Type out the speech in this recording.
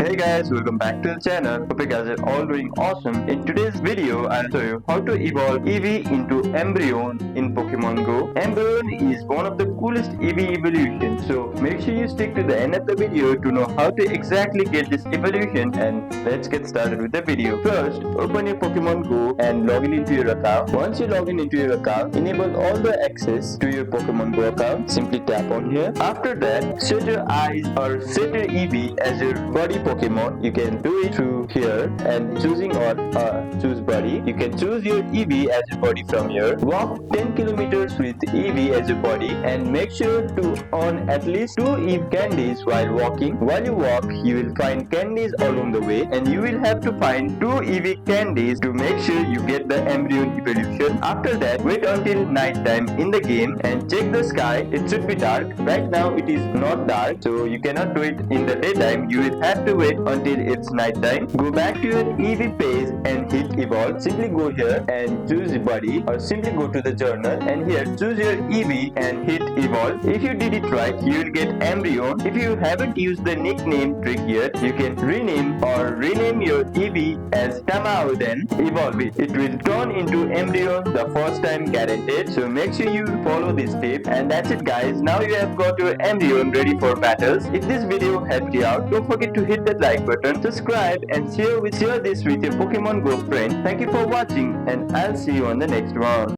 Hey guys, welcome back to the channel. Hope you guys are all doing awesome. In today's video, I'll show you how to evolve Eevee into Umbreon in Pokemon Go. Umbreon is one of the coolest Eevee evolutions, so make sure you stick to the end of the video to know how to exactly get this evolution, and let's get started with the video. First, open your Pokemon Go and log in into your account. Once you log in into your account, enable all the access to your Pokemon Go account. Simply tap on here. After that, set your eyes or set your Eevee as your body Pokemon. You can do it through here and choosing on choose body. You can choose your Eevee as your body from here. Walk 10 kilometers with Eevee as your body and make sure to earn at least 2 Eevee candies while walking. While you walk, you will find candies along the way and you will have to find 2 Eevee candies to make sure you get the Umbreon evolution. After that, wait until night time in the game and check the sky. It should be dark. Right now it is not dark, so you cannot do it in the daytime. You will have to wait until it's night time. Go back to your Eevee page and hit evolve. Simply go here and choose body, or simply go to the journal and here choose your Eevee and hit evolve. If you did it right, you will get Umbreon. If you haven't used the nickname trick yet, you can rename your Eevee as Tamao, then evolve it. It will turn into Umbreon the first time, guaranteed. So make sure you follow this tip, and that's it guys. Now you have got your Umbreon ready for battles. If this video helped you out, don't forget to hit that like button, subscribe and share this with your Pokemon Go friends. Thank you for watching and I'll see you on the next one.